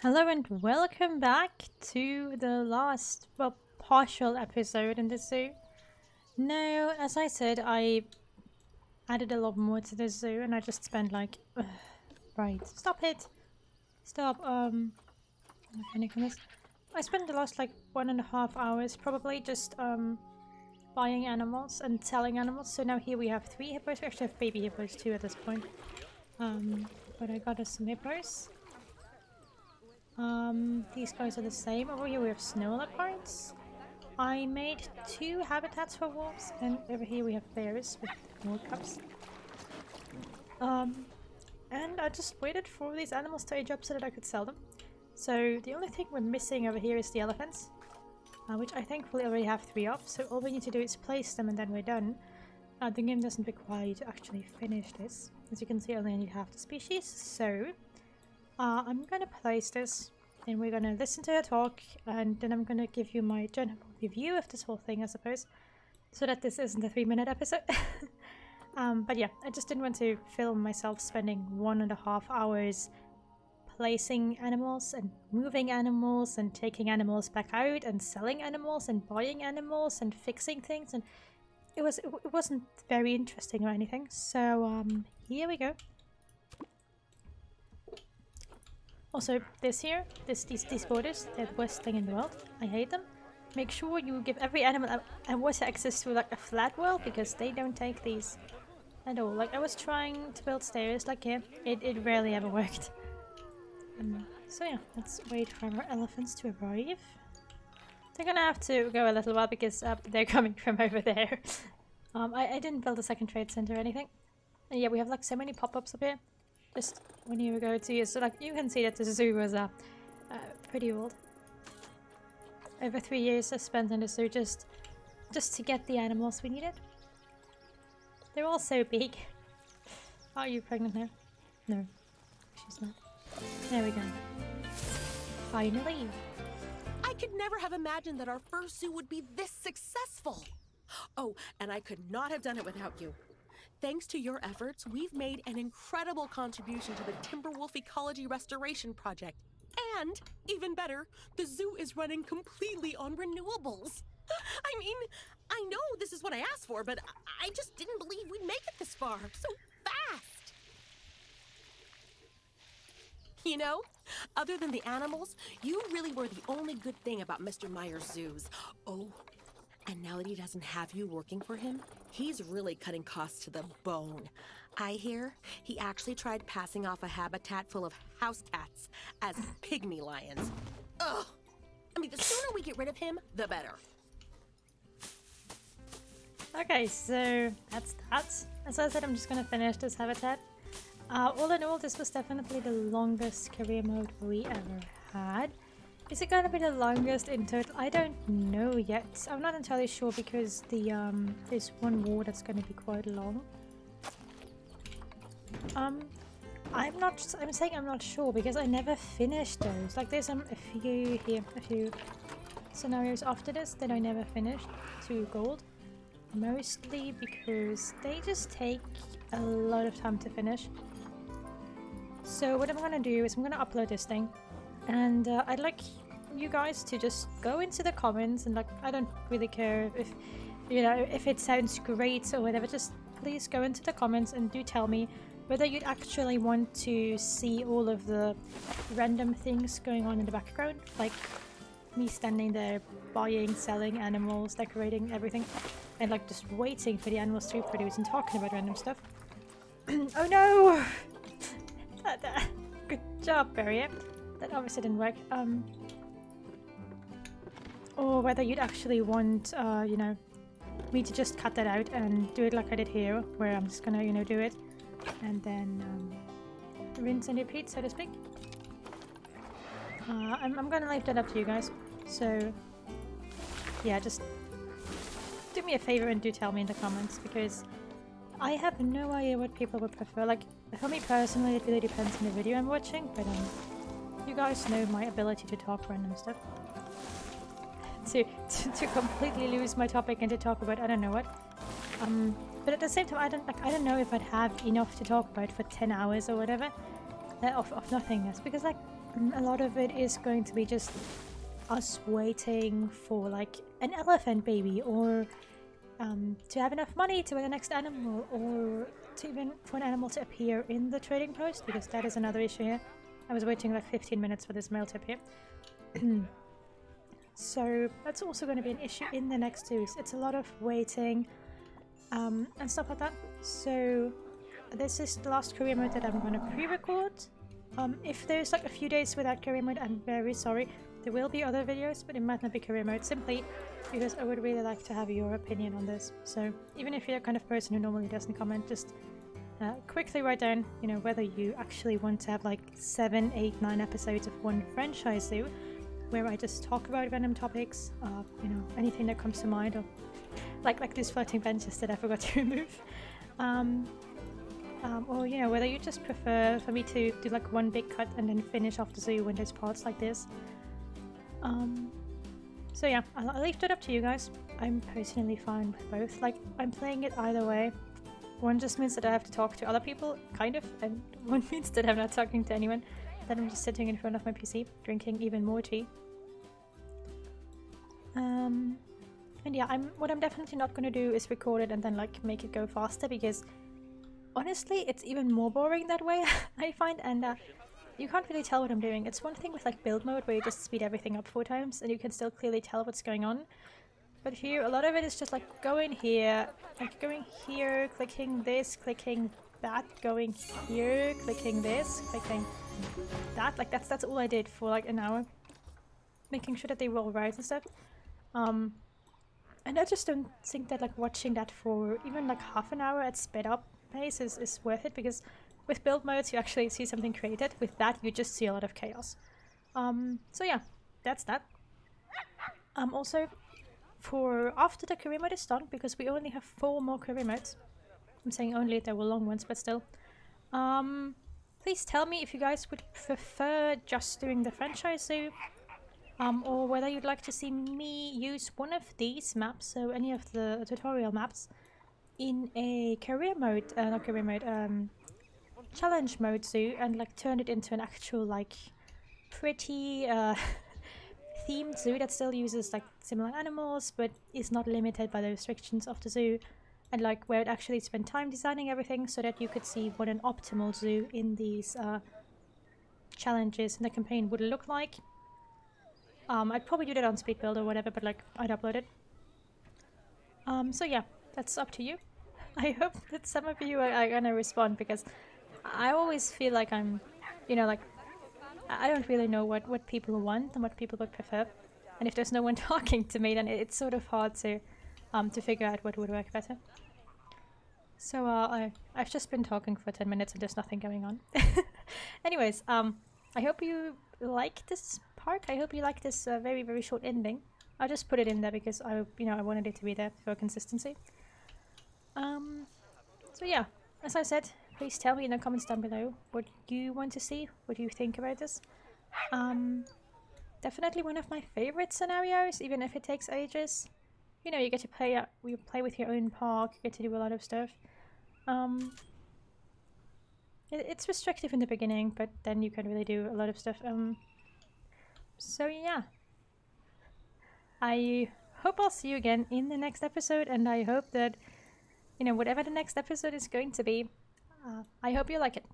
Hello and welcome back to the last, well, partial episode in the zoo. No, as I said, I added a lot more to the zoo and I just spent like... right, stop it! Stop, mechanic on this. I spent the last like 1.5 hours probably just, buying animals and selling animals. So now here we have 3 hippos. We actually have baby hippos too at this point. But I got us some hippos. These guys are the same. Over here we have snow leopards. I made 2 habitats for wolves, and over here we have bears with more cubs. And I just waited for these animals to age up so that I could sell them. So the only thing we're missing over here is the elephants, which I thankfully already have 3 of. So all we need to do is place them and then we're done. The game doesn't require you to actually finish this. As you can see, I only need half the species. So I'm gonna place this. And we're gonna listen to her talk, and then I'm gonna give you my general review of this whole thing, I suppose, so that this isn't a 3-minute episode. But yeah, I just didn't want to film myself spending 1.5 hours placing animals and moving animals and taking animals back out and selling animals and buying animals and fixing things, and it wasn't very interesting or anything. So here we go. Also, these borders, they're the worst thing in the world. I hate them. Make sure you give every animal a water access to like a flat well, because they don't take these at all. Like I was trying to build stairs like here, it rarely ever worked. So yeah, let's wait for our elephants to arrive. They're gonna have to go a little while because they're coming from over there. I didn't build a second trade center or anything. And yeah, we have like so many pop-ups up here. Just when you go to, so like you can see that the zoo was pretty old. Over 3 years I spent in the zoo just to get the animals we needed. They're all so big. Are you pregnant now? No, she's not. There we go. Finally. I could never have imagined that our first zoo would be this successful. Oh, and I could not have done it without you. Thanks to your efforts, we've made an incredible contribution to the Timberwolf Ecology Restoration Project. And, even better, the zoo is running completely on renewables. I mean, I know this is what I asked for, but I just didn't believe we'd make it this far, so fast. You know, other than the animals, you really were the only good thing about Mr. Meyer's zoos. Oh, and now that he doesn't have you working for him, he's really cutting costs to the bone. I hear he actually tried passing off a habitat full of house cats as pygmy lions. Ugh! I mean, the sooner we get rid of him, the better. Okay, so that's that. As I said, I'm just gonna finish this habitat. All in all, this was definitely the longest career mode we ever had. Is it gonna be the longest in total? I don't know yet. I'm not entirely sure because the there's one war that's gonna be quite long. I'm saying I'm not sure because I never finished those. Like there's a few scenarios after this that I never finished to gold. Mostly because they just take a lot of time to finish. So what I'm gonna do is I'm gonna upload this thing. And I'd like you guys to just go into the comments and like, I don't really care if, you know, if it sounds great or whatever, just please go into the comments and do tell me whether you'd actually want to see all of the random things going on in the background, like me standing there buying, selling animals, decorating everything, and like just waiting for the animals to reproduce and talking about random stuff. Oh no! Good job, Barrier. That obviously didn't work. Or whether you'd actually want, you know, me to just cut that out and do it like I did here, where I'm just gonna, you know, do it and then rinse and repeat, so to speak. I'm gonna leave that up to you guys. So, yeah, just do me a favor and do tell me in the comments, because I have no idea what people would prefer. Like, for me personally, it really depends on the video I'm watching, but you guys know my ability to talk random stuff. To completely lose my topic and to talk about I don't know what. But at the same time, I don't know if I'd have enough to talk about for 10 hours or whatever of nothingness, because like A lot of it is going to be just us waiting for like an elephant baby, or to have enough money to buy the next animal, or to even for an animal to appear in the trading post, because that is another issue here. I was waiting like 15 minutes for this male to appear. So that's also going to be an issue in the next zoos. It's a lot of waiting and stuff like that. So this is the last career mode that I'm going to pre-record. If there's like a few days without career mode, I'm very sorry. There will be other videos, but it might not be career mode, simply because I would really like to have your opinion on this. So even if you're the kind of person who normally doesn't comment, just quickly write down, you know, whether you actually want to have like 7, 8, 9 episodes of one franchise zoo, where I just talk about random topics, you know, anything that comes to mind, or like these floating benches that I forgot to remove. Or, you know, whether you just prefer for me to do like one big cut and then finish off the zoo when there's parts like this. So yeah, I'll leave that up to you guys. I'm personally fine with both. Like, I'm playing it either way. One just means that I have to talk to other people, kind of, and one means that I'm not talking to anyone. That I'm just sitting in front of my PC, drinking even more tea. And yeah, what I'm definitely not gonna do is record it and then like make it go faster, because honestly, it's even more boring that way, I find, and you can't really tell what I'm doing. It's one thing with like build mode where you just speed everything up 4 times and you can still clearly tell what's going on. But here, a lot of it is just like going here, clicking this, clicking that, going here, clicking this, clicking that. Like that's all I did for like an hour, making sure that they were all right and stuff. And I just don't think that like watching that for even like half an hour at sped up pace is worth it, because with build modes you actually see something created. With that you just see a lot of chaos. So yeah, that's that. Also, for after the career mode is done, because we only have 4 more career modes. I'm saying only, there were long ones, but still. Please tell me if you guys would prefer just doing the franchise zoo, or whether you'd like to see me use one of these maps, so any of the tutorial maps, in a career mode, not career mode, challenge mode zoo, and like turn it into an actual like pretty themed zoo that still uses like similar animals but is not limited by the restrictions of the zoo, and like where it actually spent time designing everything so that you could see what an optimal zoo in these challenges in the campaign would look like. I'd probably do that on speed build or whatever, but like I'd upload it. So yeah, that's up to you. I hope that some of you are gonna respond, because I always feel like I'm, you know, like I don't really know what people want and what people would prefer, and if there's no one talking to me, then it's sort of hard to figure out what would work better. So I've just been talking for 10 minutes and there's nothing going on. Anyways, I hope you like this part. I hope you like this very, very short ending. I just put it in there because I wanted it to be there for consistency. So yeah, as I said, please tell me in the comments down below what you want to see, what you think about this. Definitely one of my favorite scenarios, even if it takes ages. You know, you get to play with your own park, you get to do a lot of stuff. It's restrictive in the beginning, but then you can really do a lot of stuff. So yeah, I hope I'll see you again in the next episode, and I hope that, you know, whatever the next episode is going to be, I hope you like it.